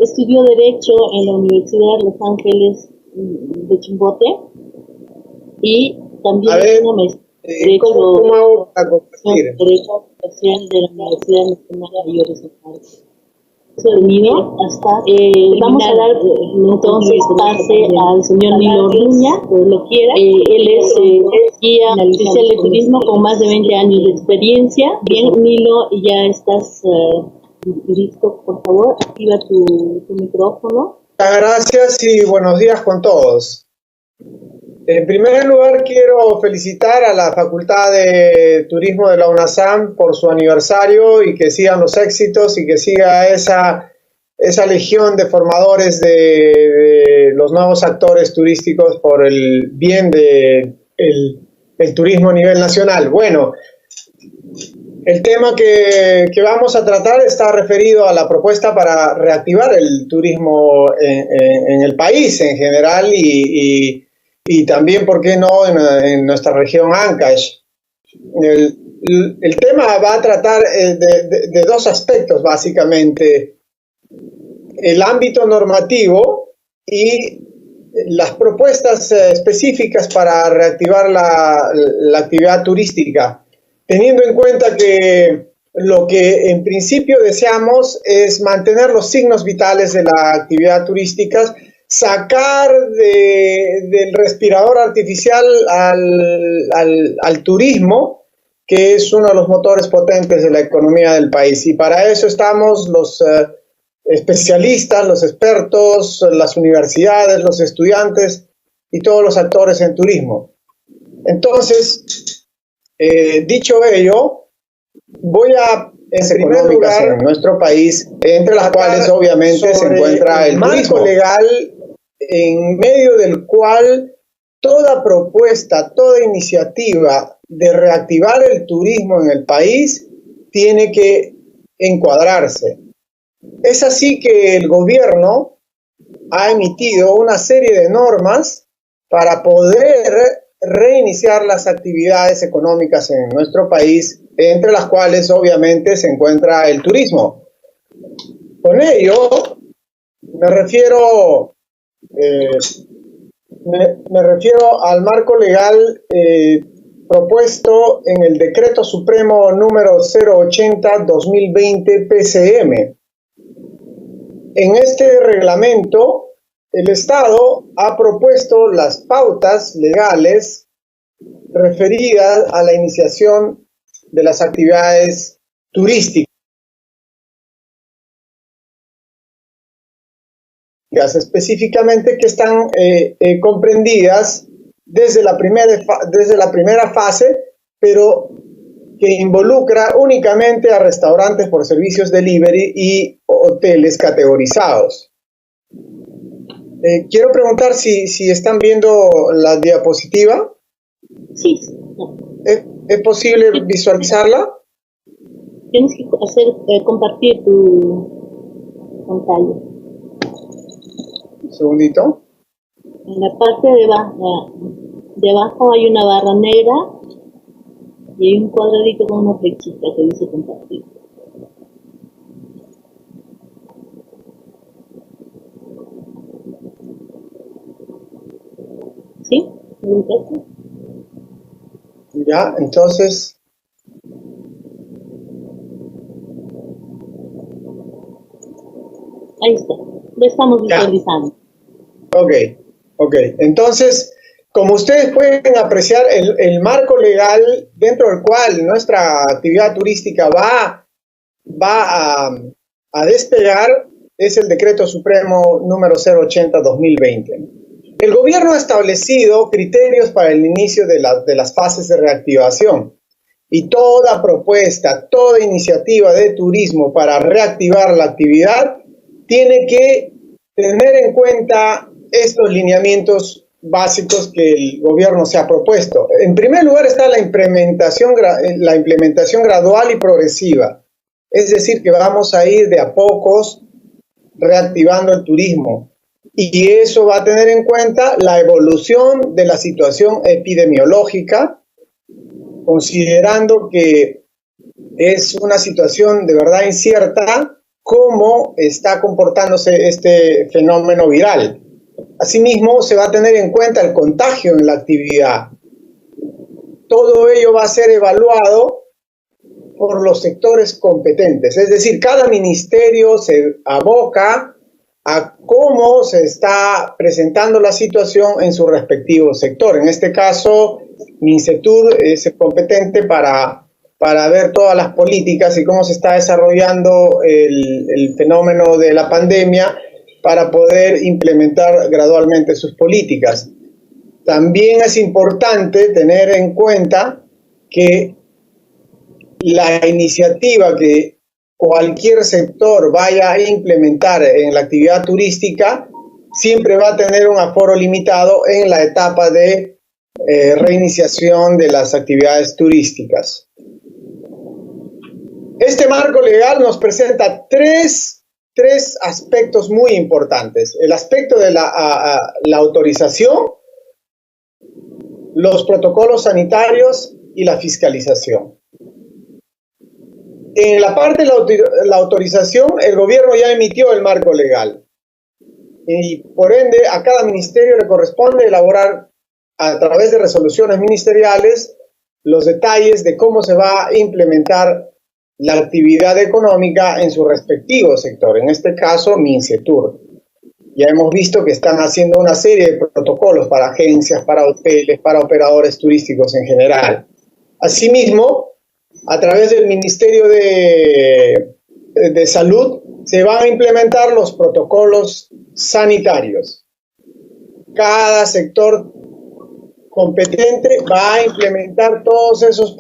Estudió Derecho en la Universidad de Los Ángeles de Chimbote y también tiene una maestría en Derecho, ¿cómo hago para compartir? Derecho Social de la Universidad Nacional Mayor de San Carlos. Sonido hasta vamos a dar entonces pase al señor Nilo Orduña, lo quiera. Él es guía oficial de turismo con más de 20 años de experiencia. Bien, Nilo, ya estás listo, por favor, activa tu micrófono. Muchas gracias y buenos días con todos. En primer lugar, quiero felicitar a la Facultad de Turismo de la UNASAM por su aniversario y que sigan los éxitos y que siga esa legión de formadores de los nuevos actores turísticos por el bien del turismo a nivel nacional. Bueno, el tema que vamos a tratar está referido a la propuesta para reactivar el turismo en el país en general y también, ¿por qué no?, en nuestra región Ancash. El tema va a tratar de dos aspectos, básicamente: el ámbito normativo y las propuestas específicas para reactivar la actividad turística, teniendo en cuenta que lo que en principio deseamos es mantener los signos vitales de la actividad turística, sacar del respirador artificial al turismo, que es uno de los motores potentes de la economía del país. Y para eso estamos los especialistas, los expertos, las universidades, los estudiantes y todos los actores en turismo. Entonces, dicho ello, voy a, en primer lugar, en nuestro país, entre las cuales obviamente se encuentra el marco legal en medio del cual toda propuesta, toda iniciativa de reactivar el turismo en el país tiene que encuadrarse. Es así que el gobierno ha emitido una serie de normas para poder reiniciar las actividades económicas en nuestro país, entre las cuales obviamente se encuentra el turismo. Con ello me refiero al marco legal propuesto en el Decreto Supremo número 080-2020 PCM. En este reglamento, el Estado ha propuesto las pautas legales referidas a la iniciación de las actividades turísticas, específicamente que están comprendidas desde la primera fase, pero que involucra únicamente a restaurantes por servicios delivery y hoteles categorizados. Quiero preguntar si están viendo la diapositiva. Sí. ¿Es posible visualizarla? Tienes que compartir tu pantalla. Un segundito. En la parte de abajo hay una barra negra y hay un cuadradito con una flechita que dice compartir. ¿Sí? ¿Me ubicaste? Ya, entonces. Ahí está. Lo estamos visualizando. Ok. Entonces, como ustedes pueden apreciar, el marco legal dentro del cual nuestra actividad turística va a despegar es el Decreto Supremo número 080-2020. El gobierno ha establecido criterios para el inicio de las fases de reactivación, y toda propuesta, toda iniciativa de turismo para reactivar la actividad tiene que tener en cuenta estos lineamientos básicos que el gobierno se ha propuesto. En primer lugar está la implementación gradual y progresiva, es decir, que vamos a ir de a pocos reactivando el turismo, y eso va a tener en cuenta la evolución de la situación epidemiológica, considerando que es una situación de verdad incierta, cómo está comportándose este fenómeno viral. Asimismo, se va a tener en cuenta el contagio en la actividad. Todo ello va a ser evaluado por los sectores competentes, es decir, cada ministerio se aboca a cómo se está presentando la situación en su respectivo sector. En este caso, MINCETUR es competente para ver todas las políticas y cómo se está desarrollando el fenómeno de la pandemia para poder implementar gradualmente sus políticas. También es importante tener en cuenta que la iniciativa que cualquier sector vaya a implementar en la actividad turística siempre va a tener un aforo limitado en la etapa de reiniciación de las actividades turísticas. Este marco legal nos presenta tres aspectos muy importantes. El aspecto de la autorización, los protocolos sanitarios y la fiscalización. En la parte de la autorización, el gobierno ya emitió el marco legal y por ende a cada ministerio le corresponde elaborar a través de resoluciones ministeriales los detalles de cómo se va a implementar la actividad económica en su respectivo sector, en este caso MINCETUR. Ya hemos visto que están haciendo una serie de protocolos para agencias, para hoteles, para operadores turísticos en general. Asimismo, a través del Ministerio de Salud se van a implementar los protocolos sanitarios. Cada sector competente va a implementar todos esos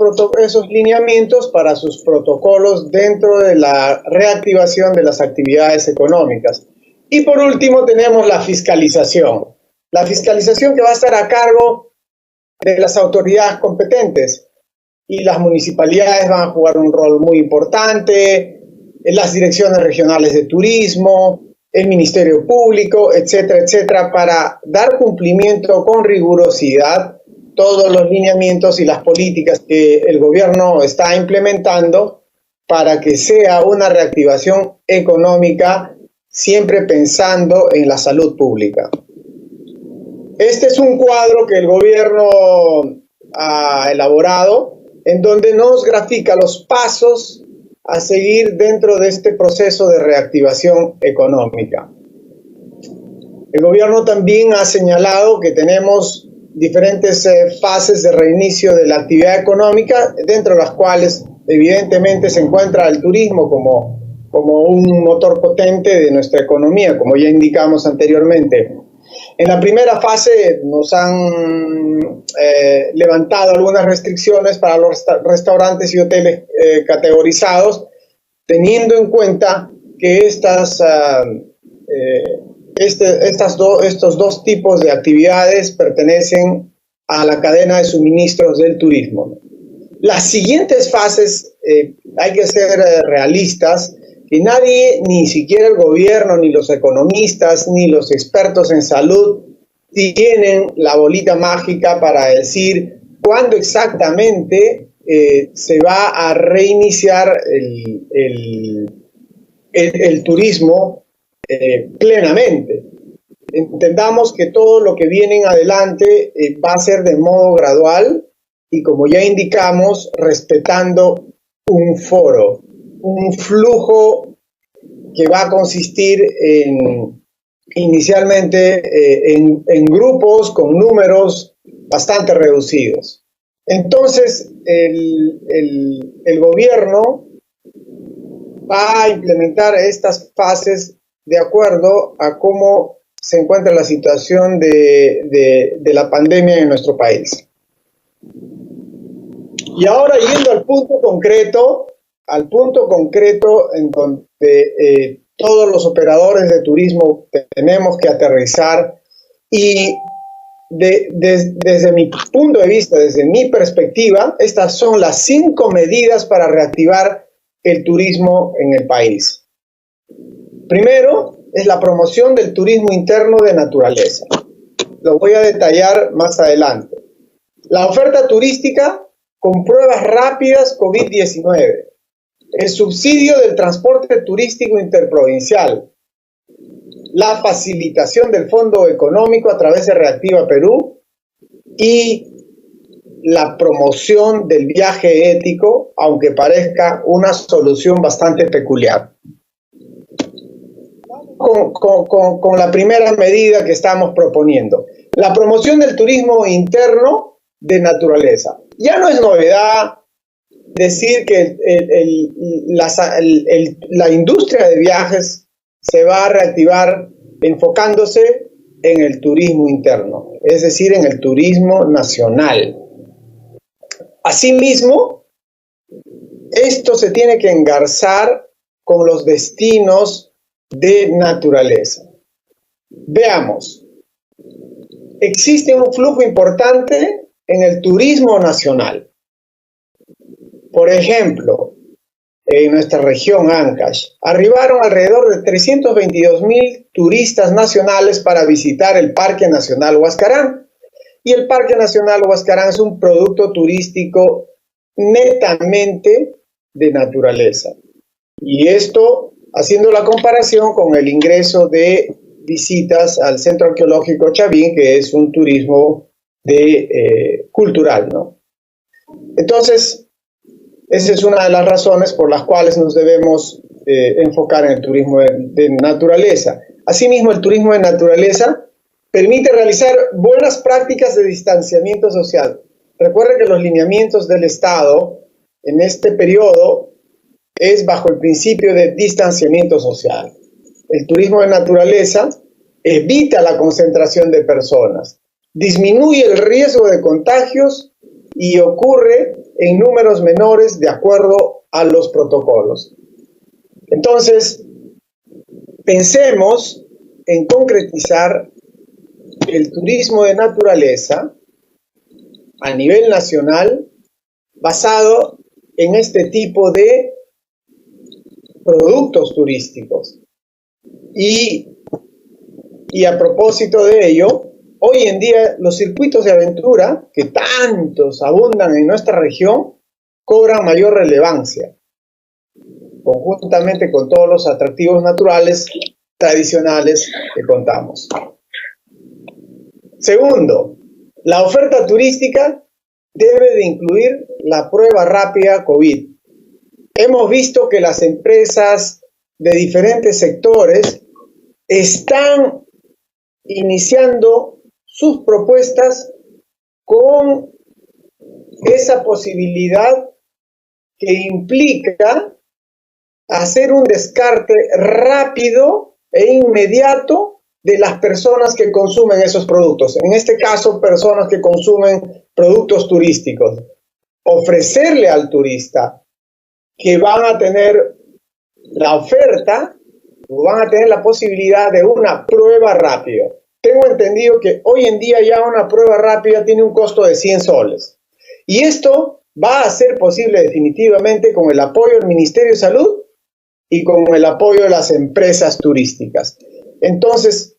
lineamientos para sus protocolos dentro de la reactivación de las actividades económicas. Y por último tenemos la fiscalización. La fiscalización que va a estar a cargo de las autoridades competentes. Y las municipalidades van a jugar un rol muy importante, las direcciones regionales de turismo, el Ministerio Público, etcétera, etcétera, para dar cumplimiento con rigurosidad todos los lineamientos y las políticas que el gobierno está implementando para que sea una reactivación económica siempre pensando en la salud pública. Este es un cuadro que el gobierno ha elaborado en donde nos grafica los pasos a seguir dentro de este proceso de reactivación económica. El gobierno también ha señalado que tenemos diferentes fases de reinicio de la actividad económica, dentro de las cuales evidentemente se encuentra el turismo como un motor potente de nuestra economía, como ya indicamos anteriormente. En la primera fase nos han levantado algunas restricciones para los restaurantes y hoteles categorizados, teniendo en cuenta que estos dos tipos de actividades pertenecen a la cadena de suministros del turismo. Las siguientes fases, hay que ser realistas, que nadie, ni siquiera el gobierno, ni los economistas, ni los expertos en salud, tienen la bolita mágica para decir cuándo exactamente se va a reiniciar el turismo plenamente. Entendamos que todo lo que viene en adelante va a ser de modo gradual y, como ya indicamos, respetando un foro, un flujo que va a consistir inicialmente en grupos con números bastante reducidos. Entonces, el gobierno va a implementar estas fases de acuerdo a cómo se encuentra la situación de la pandemia en nuestro país. Y ahora, yendo al punto concreto en donde todos los operadores de turismo tenemos que aterrizar y desde mi punto de vista, desde mi perspectiva, estas son las 5 medidas para reactivar el turismo en el país. Primero, es la promoción del turismo interno de naturaleza. Lo voy a detallar más adelante. La oferta turística con pruebas rápidas COVID-19. el subsidio del transporte turístico interprovincial, la facilitación del fondo económico a través de Reactiva Perú y la promoción del viaje ético, aunque parezca una solución bastante peculiar. Con la primera medida que estamos proponiendo, la promoción del turismo interno de naturaleza. Ya no es novedad decir que la industria de viajes se va a reactivar enfocándose en el turismo interno, es decir, en el turismo nacional. Asimismo, esto se tiene que engarzar con los destinos de naturaleza. Veamos, existe un flujo importante en el turismo nacional. Por ejemplo, en nuestra región Ancash, arribaron alrededor de 322,000 turistas nacionales para visitar el Parque Nacional Huascarán. Y el Parque Nacional Huascarán es un producto turístico netamente de naturaleza. Y esto haciendo la comparación con el ingreso de visitas al Centro Arqueológico Chavín, que es un turismo cultural, ¿no? Entonces, esa es una de las razones por las cuales nos debemos enfocar en el turismo de naturaleza. Asimismo, el turismo de naturaleza permite realizar buenas prácticas de distanciamiento social. Recuerden que los lineamientos del Estado en este periodo es bajo el principio de distanciamiento social. El turismo de naturaleza evita la concentración de personas, disminuye el riesgo de contagios y ocurre en números menores de acuerdo a los protocolos. Entonces, pensemos en concretizar el turismo de naturaleza a nivel nacional basado en este tipo de productos turísticos. Y a propósito de ello, hoy en día los circuitos de aventura, que tantos abundan en nuestra región, cobran mayor relevancia, conjuntamente con todos los atractivos naturales tradicionales que contamos. Segundo, la oferta turística debe de incluir la prueba rápida COVID. Hemos visto que las empresas de diferentes sectores están iniciando sus propuestas con esa posibilidad que implica hacer un descarte rápido e inmediato de las personas que consumen esos productos. En este caso, personas que consumen productos turísticos. Ofrecerle al turista que van a tener la oferta o van a tener la posibilidad de una prueba rápida. Tengo entendido que hoy en día ya una prueba rápida tiene un costo de 100 soles. Y esto va a ser posible definitivamente con el apoyo del Ministerio de Salud y con el apoyo de las empresas turísticas. Entonces,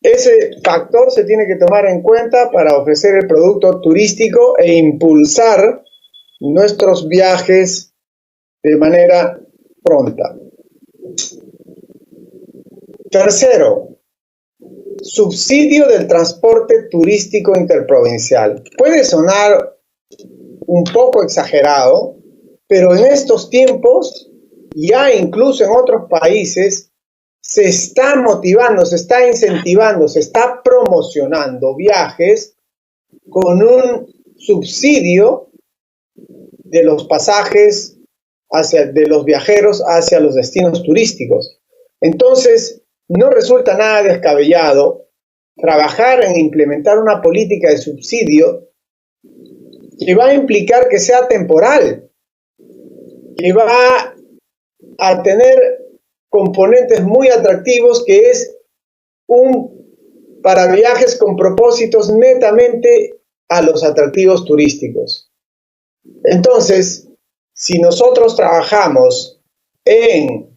ese factor se tiene que tomar en cuenta para ofrecer el producto turístico e impulsar nuestros viajes de manera pronta. Tercero, subsidio del transporte turístico interprovincial. Puede sonar un poco exagerado, pero en estos tiempos, ya incluso en otros países, se está motivando, se está incentivando, se está promocionando viajes con un subsidio de los pasajes de los viajeros hacia los destinos turísticos. Entonces, no resulta nada descabellado trabajar en implementar una política de subsidio que va a implicar que sea temporal, que va a tener componentes muy atractivos, que es para viajes con propósitos netamente a los atractivos turísticos. Entonces, si nosotros trabajamos en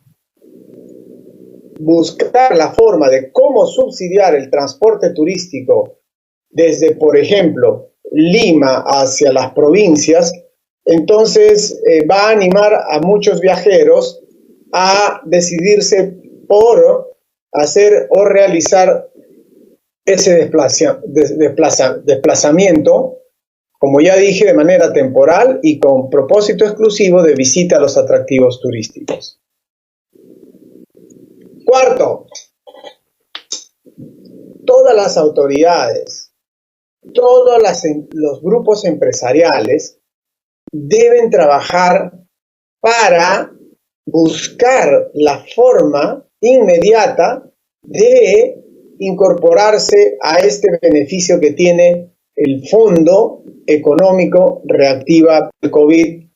buscar la forma de cómo subsidiar el transporte turístico desde, por ejemplo, Lima hacia las provincias, Entonces va a animar a muchos viajeros a decidirse por hacer o realizar ese desplazamiento, como ya dije, de manera temporal y con propósito exclusivo de visita a los atractivos turísticos. Cuarto, todas las autoridades, todos los grupos empresariales deben trabajar para buscar la forma inmediata de incorporarse a este beneficio que tiene el Fondo Económico Reactiva del COVID,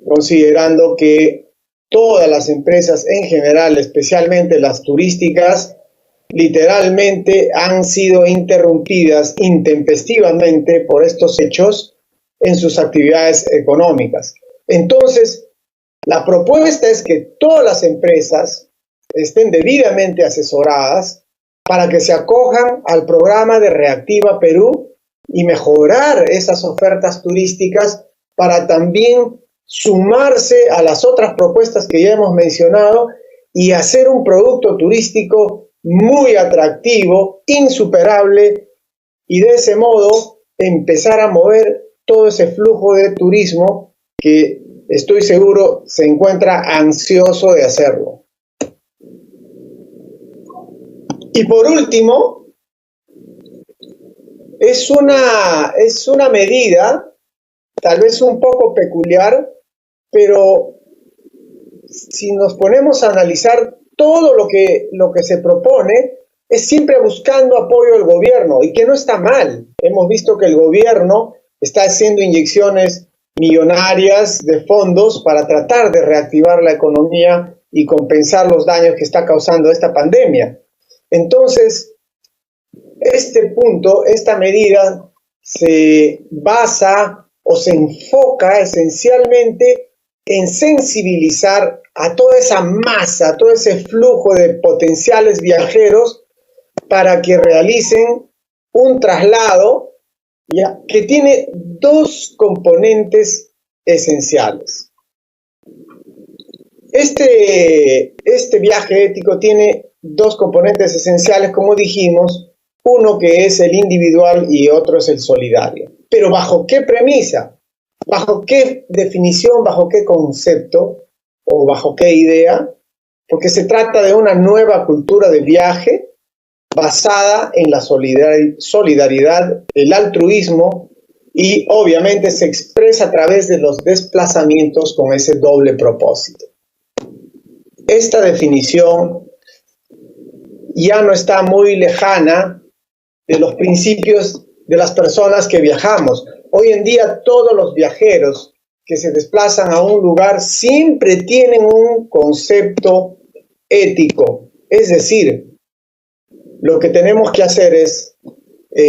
considerando que todas las empresas en general, especialmente las turísticas, literalmente han sido interrumpidas intempestivamente por estos hechos en sus actividades económicas. Entonces, la propuesta es que todas las empresas estén debidamente asesoradas para que se acojan al programa de Reactiva Perú y mejorar esas ofertas turísticas para también sumarse a las otras propuestas que ya hemos mencionado y hacer un producto turístico muy atractivo, insuperable, y de ese modo empezar a mover todo ese flujo de turismo que estoy seguro se encuentra ansioso de hacerlo. Y por último, es una medida tal vez un poco peculiar, pero si nos ponemos a analizar todo lo que se propone, es siempre buscando apoyo del gobierno, y que no está mal. Hemos visto que el gobierno está haciendo inyecciones millonarias de fondos para tratar de reactivar la economía y compensar los daños que está causando esta pandemia. Entonces, esta medida se basa o se enfoca esencialmente en sensibilizar a toda esa masa, a todo ese flujo de potenciales viajeros para que realicen un traslado que tiene dos componentes esenciales. Este viaje ético tiene dos componentes esenciales, como dijimos, uno que es el individual y otro es el solidario. Pero ¿bajo qué premisa? ¿Bajo qué definición? ¿Bajo qué concepto? ¿O bajo qué idea? Porque se trata de una nueva cultura de viaje basada en la solidaridad, el altruismo, y obviamente se expresa a través de los desplazamientos con ese doble propósito. Esta definición ya no está muy lejana de los principios de las personas que viajamos. Hoy en día todos los viajeros que se desplazan a un lugar siempre tienen un concepto ético. Es decir, lo que tenemos que hacer es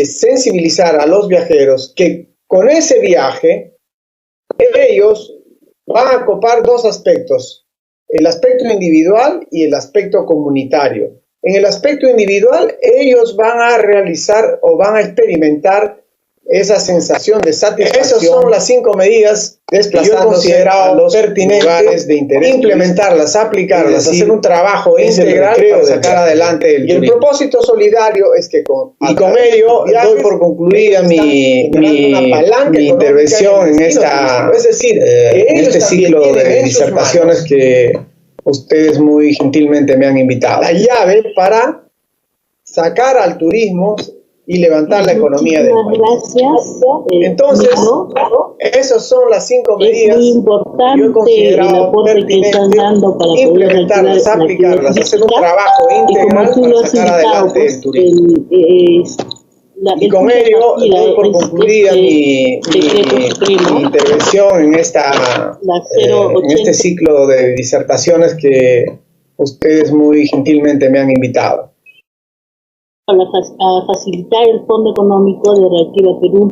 sensibilizar a los viajeros que con ese viaje ellos van a copar dos aspectos, el aspecto individual y el aspecto comunitario. En el aspecto individual, ellos van a realizar o van a experimentar esa sensación de satisfacción. Esas son las 5 medidas desplazándose a los pertinentes de interés, implementarlas, aplicarlas, hacer un trabajo integral para sacar adelante el turismo. Y el propósito solidario es que con ello doy por concluida mi intervención en este ciclo de disertaciones que ustedes muy gentilmente me han invitado. La llave para sacar al turismo y levantar la economía del país. Gracias. Entonces, esas son las 5 medidas que yo he considerado pertinentes implementarlas, aplicarlas, hacer un trabajo integral para sacar adelante el turismo. Y con ello doy por concluida mi intervención en este ciclo de disertaciones que ustedes muy gentilmente me han invitado. A facilitar el Fondo Económico de Reactiva Perú.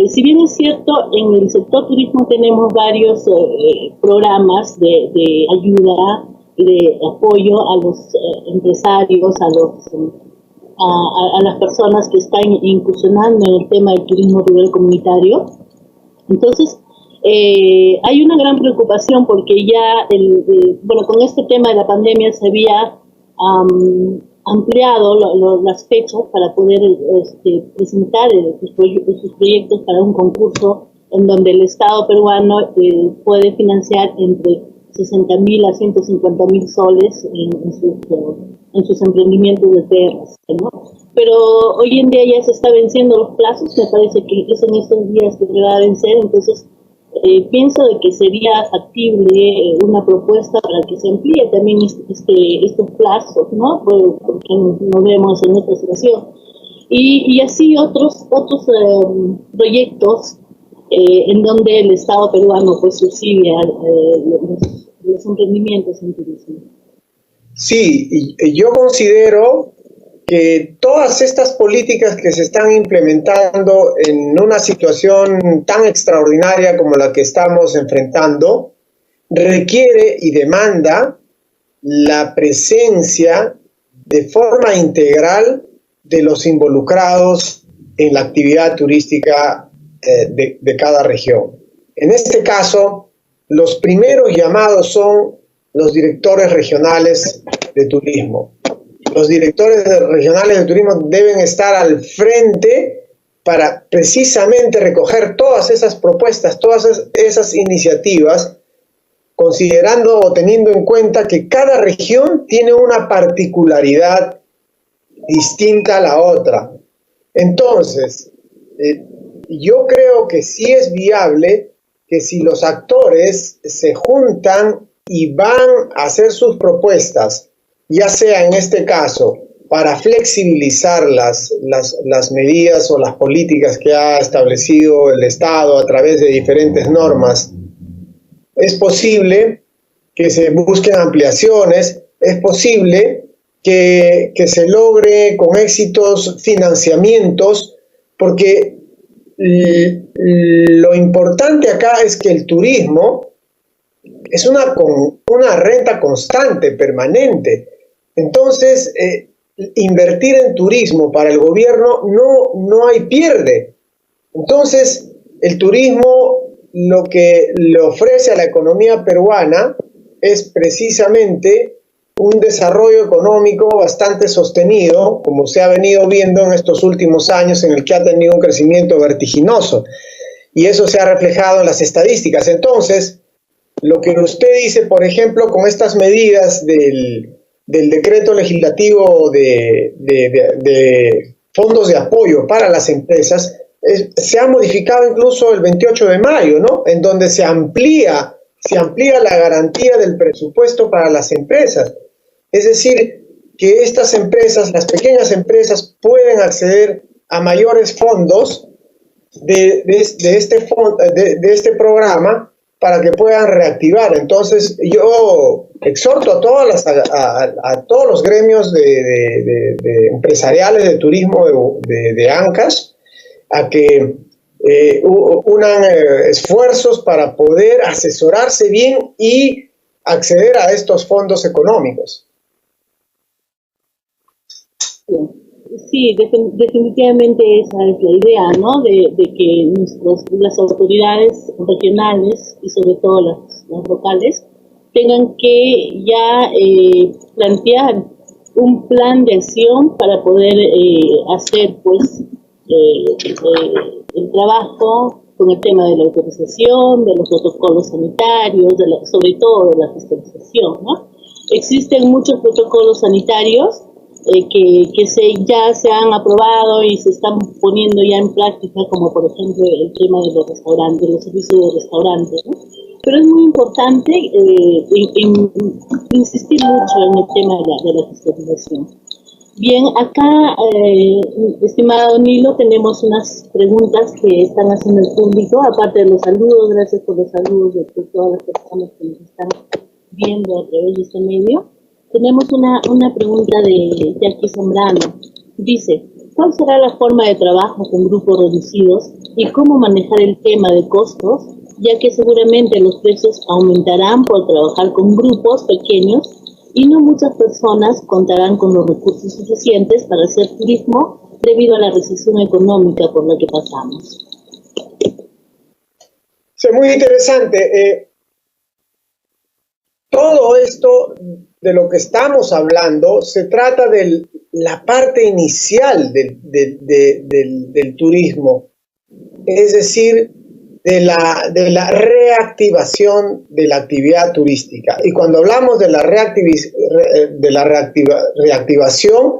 Si bien es cierto, en el sector turismo tenemos varios programas de ayuda y de apoyo a los empresarios, a las personas que están incursionando en el tema del turismo rural comunitario. Entonces, Hay una gran preocupación porque ya, bueno, con este tema de la pandemia se había ampliado las fechas para poder presentar sus proyectos para un concurso en donde el Estado peruano puede financiar entre 60.000 a 150.000 soles en sus emprendimientos de tierras, ¿no? Pero hoy en día ya se está venciendo los plazos, me parece que es en estos días que se va a vencer, entonces pienso de que sería factible una propuesta para que se amplíe también estos plazos, ¿no? Porque nos vemos en esta situación. Y así otros proyectos en donde el Estado peruano pues subsidia los emprendimientos en turismo. Sí, yo considero que todas estas políticas que se están implementando en una situación tan extraordinaria como la que estamos enfrentando, requiere y demanda la presencia de forma integral de los involucrados en la actividad turística de cada región. En este caso, los primeros llamados son los directores regionales de turismo. Los directores regionales de turismo deben estar al frente para precisamente recoger todas esas propuestas, todas esas iniciativas, considerando o teniendo en cuenta que cada región tiene una particularidad distinta a la otra. Entonces, yo creo que sí es viable que si los actores se juntan y van a hacer sus propuestas, ya sea en este caso para flexibilizar las medidas o las políticas que ha establecido el Estado a través de diferentes normas, es posible que se busquen ampliaciones, es posible que se logre con éxitos financiamientos, porque lo importante acá es que el turismo es una renta constante, permanente. Entonces, invertir en turismo para el gobierno no hay pierde. Entonces, el turismo lo que le ofrece a la economía peruana es precisamente un desarrollo económico bastante sostenido, como se ha venido viendo en estos últimos años, en el que ha tenido un crecimiento vertiginoso. Y eso se ha reflejado en las estadísticas. Entonces, lo que usted dice, por ejemplo, con estas medidas del decreto legislativo de fondos de apoyo para las empresas, se ha modificado incluso el 28 de mayo, ¿no? En donde se amplía la garantía del presupuesto para las empresas. Es decir, que estas empresas, las pequeñas empresas, pueden acceder a mayores fondos de este programa para que puedan reactivar. Entonces, yo exhorto a todos los gremios de empresariales de turismo de Ancash a que unan esfuerzos para poder asesorarse bien y acceder a estos fondos económicos. Sí, definitivamente esa es la idea, ¿no? De que las autoridades regionales y sobre todo las locales tengan que ya plantear un plan de acción para poder hacer pues el trabajo con el tema de la autorización, de los protocolos sanitarios, sobre todo de la fiscalización, ¿no? Existen muchos protocolos sanitarios que ya se han aprobado y se están poniendo ya en práctica, como por ejemplo el tema de los restaurantes, los servicios de restaurantes, ¿no? Pero es muy importante insistir mucho en el tema de la fiscalización. Bien, acá, estimado Nilo, tenemos unas preguntas que están haciendo el público, aparte de los saludos. Gracias por los saludos de todas las personas que nos están viendo a través de este medio. Tenemos una pregunta de Jackie Zambrano. Dice, ¿cuál será la forma de trabajo con grupos reducidos y cómo manejar el tema de costos, ya que seguramente los precios aumentarán por trabajar con grupos pequeños y no muchas personas contarán con los recursos suficientes para hacer turismo debido a la recesión económica por la que pasamos? es muy interesante. Todo esto de lo que estamos hablando se trata de la parte inicial del turismo, es decir, de la reactivación de la actividad turística. Y cuando hablamos de la reactivación,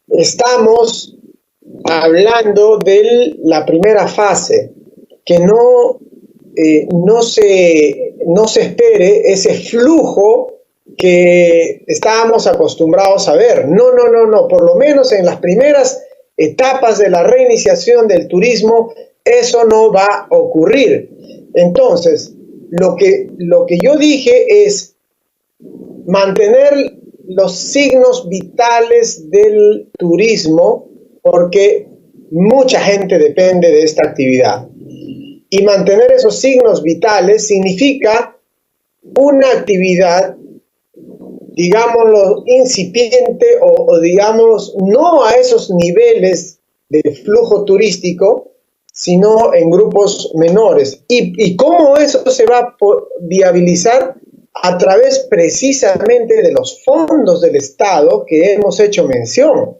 estamos hablando de la primera fase, que no se espere ese flujo que estábamos acostumbrados a ver. No, por lo menos en las primeras etapas de la reiniciación del turismo, eso no va a ocurrir. Entonces, lo que yo dije es mantener los signos vitales del turismo, porque mucha gente depende de esta actividad. Y mantener esos signos vitales significa una actividad, digámoslo, incipiente o digamos, no a esos niveles de flujo turístico, sino en grupos menores. ¿Y cómo eso se va a viabilizar? A través precisamente de los fondos del Estado que hemos hecho mención.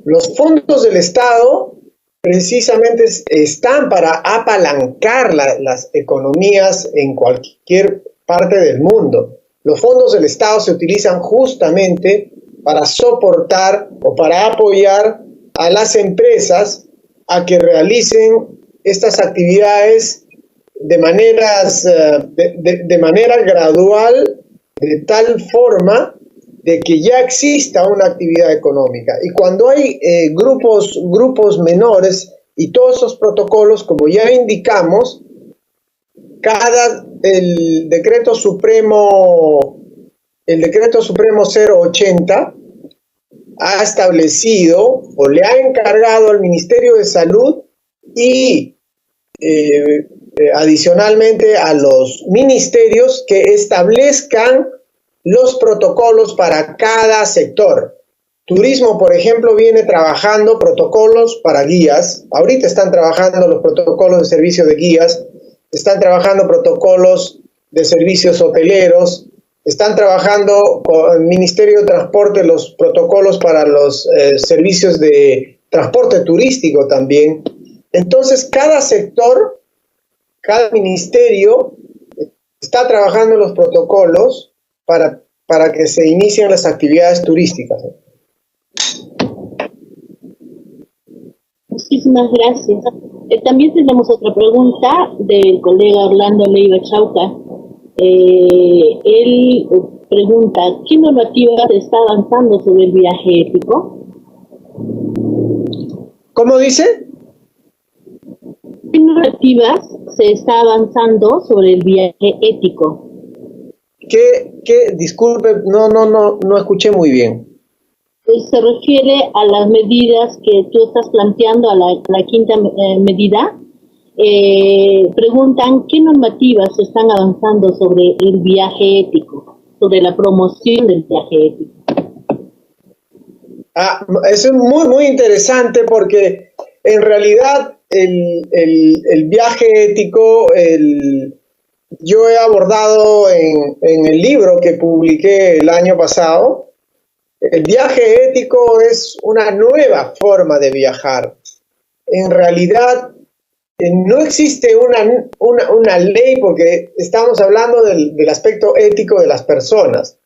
Los fondos del Estado precisamente están para apalancar las economías en cualquier parte del mundo. Los fondos del Estado se utilizan justamente para soportar o para apoyar a las empresas a que realicen estas actividades de manera gradual, de tal forma de que ya exista una actividad económica. Y cuando hay grupos menores y todos esos protocolos, como ya indicamos, el decreto supremo 080 ha establecido o le ha encargado al Ministerio de Salud y adicionalmente a los ministerios que establezcan los protocolos para cada sector. Turismo, por ejemplo, viene trabajando protocolos para guías. Ahorita están trabajando los protocolos de servicio de guías, están trabajando protocolos de servicios hoteleros, están trabajando con el Ministerio de Transporte los protocolos para los servicios de transporte turístico también. Entonces, cada sector, cada ministerio está trabajando los protocolos para que se inicien las actividades turísticas. Muchísimas gracias. También tenemos otra pregunta del colega Orlando Leiva Chauca. Él pregunta, ¿qué normativa se está avanzando sobre el viaje ético? ¿Cómo dice? ¿Qué normativas se está avanzando sobre el viaje ético? Disculpe, no escuché muy bien. Se refiere a las medidas que tú estás planteando, a la quinta medida. Preguntan qué normativas se están avanzando sobre el viaje ético, sobre la promoción del viaje ético. Eso es muy interesante porque en realidad el viaje ético, yo he abordado en el libro que publiqué el año pasado. El viaje ético es una nueva forma de viajar. En realidad no existe una ley porque estamos hablando del aspecto ético de las personas.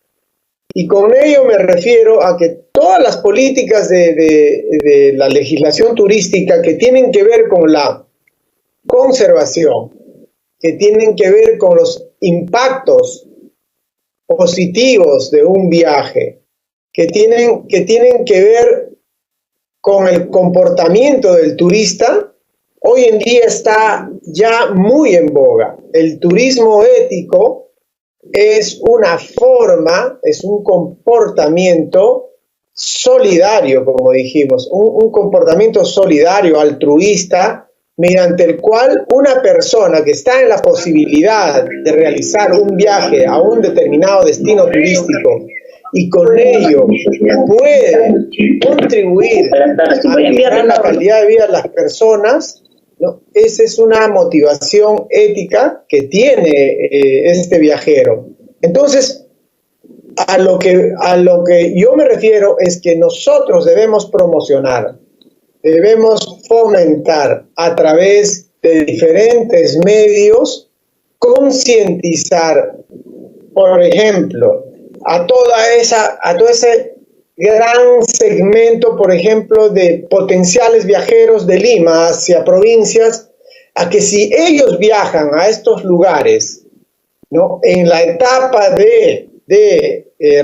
Y con ello me refiero a que todas las políticas de la legislación turística que tienen que ver con la conservación, que tienen que ver con los impactos positivos de un viaje, que tienen que ver con el comportamiento del turista, hoy en día está ya muy en boga. El turismo ético es una forma, es un comportamiento solidario, como dijimos, un comportamiento solidario, altruista, mediante el cual una persona que está en la posibilidad de realizar un viaje a un determinado destino turístico y con ello puede contribuir a mejorar la calidad de vida de las personas, ¿no? Esa es una motivación ética que tiene este viajero. Entonces, a lo que yo me refiero es que nosotros debemos promocionar, debemos fomentar a través de diferentes medios, concientizar, por ejemplo, a todo ese gran segmento, por ejemplo, de potenciales viajeros de Lima hacia provincias, a que si ellos viajan a estos lugares, ¿no?, en la etapa de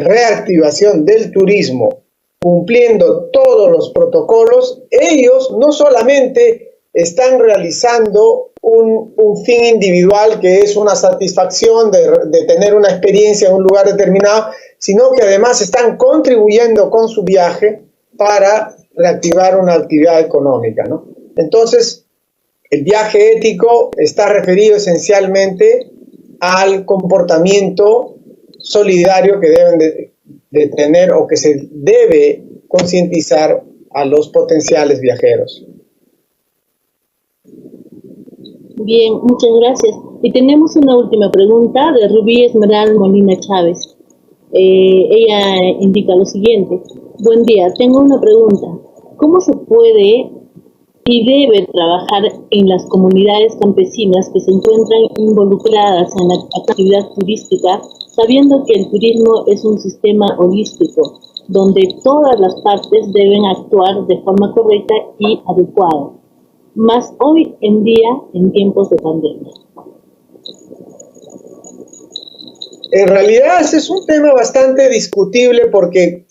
reactivación del turismo, cumpliendo todos los protocolos, ellos no solamente están realizando un fin individual, que es una satisfacción de tener una experiencia en un lugar determinado, sino que además están contribuyendo con su viaje para reactivar una actividad económica, ¿no? Entonces, el viaje ético está referido esencialmente al comportamiento solidario que deben de tener, o que se debe concientizar a los potenciales viajeros. Bien, muchas gracias. Y tenemos una última pregunta de Rubí Esmeralda Molina Chávez. Ella indica lo siguiente: buen día, tengo una pregunta. ¿Cómo se puede y debe trabajar en las comunidades campesinas que se encuentran involucradas en la actividad turística, sabiendo que el turismo es un sistema holístico, donde todas las partes deben actuar de forma correcta y adecuada, más hoy en día en tiempos de pandemia? En realidad ese es un tema bastante discutible, porque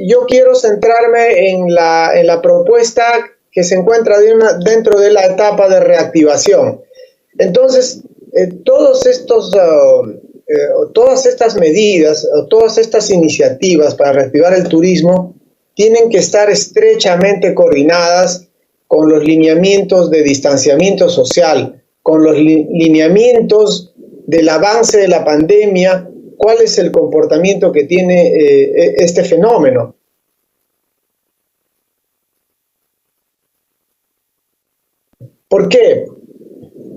yo quiero centrarme en la propuesta que se encuentra dentro de la etapa de reactivación. Entonces, todas estas medidas, todas estas iniciativas para reactivar el turismo tienen que estar estrechamente coordinadas con los lineamientos de distanciamiento social, con los lineamientos del avance de la pandemia, cuál es el comportamiento que tiene este fenómeno. ¿Por qué?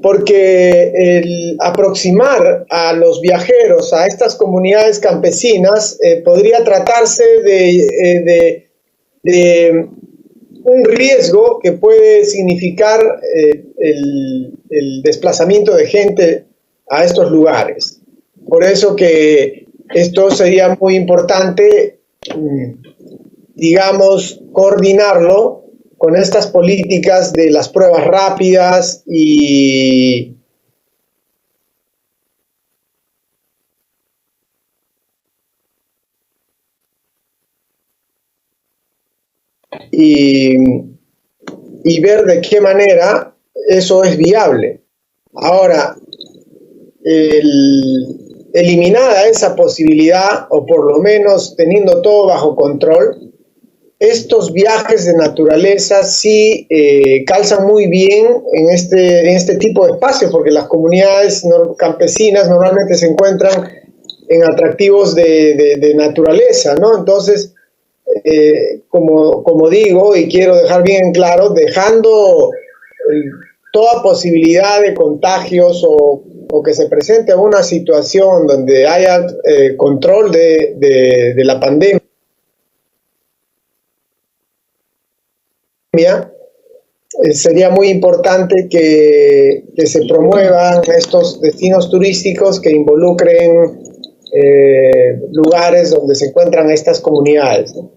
Porque el aproximar a los viajeros a estas comunidades campesinas podría tratarse de un riesgo que puede significar el desplazamiento de gente a estos lugares. Por eso que esto sería muy importante, digamos, coordinarlo con estas políticas de las pruebas rápidas y ver de qué manera eso es viable. Ahora, eliminada esa posibilidad, o por lo menos teniendo todo bajo control, estos viajes de naturaleza sí calzan muy bien en este tipo de espacios, porque las comunidades campesinas normalmente se encuentran en atractivos de naturaleza, ¿no? Entonces, como digo, y quiero dejar bien claro, dejando toda posibilidad de contagios o que se presente una situación donde haya control de la pandemia, sería muy importante que se promuevan estos destinos turísticos que involucren lugares donde se encuentran estas comunidades, ¿no?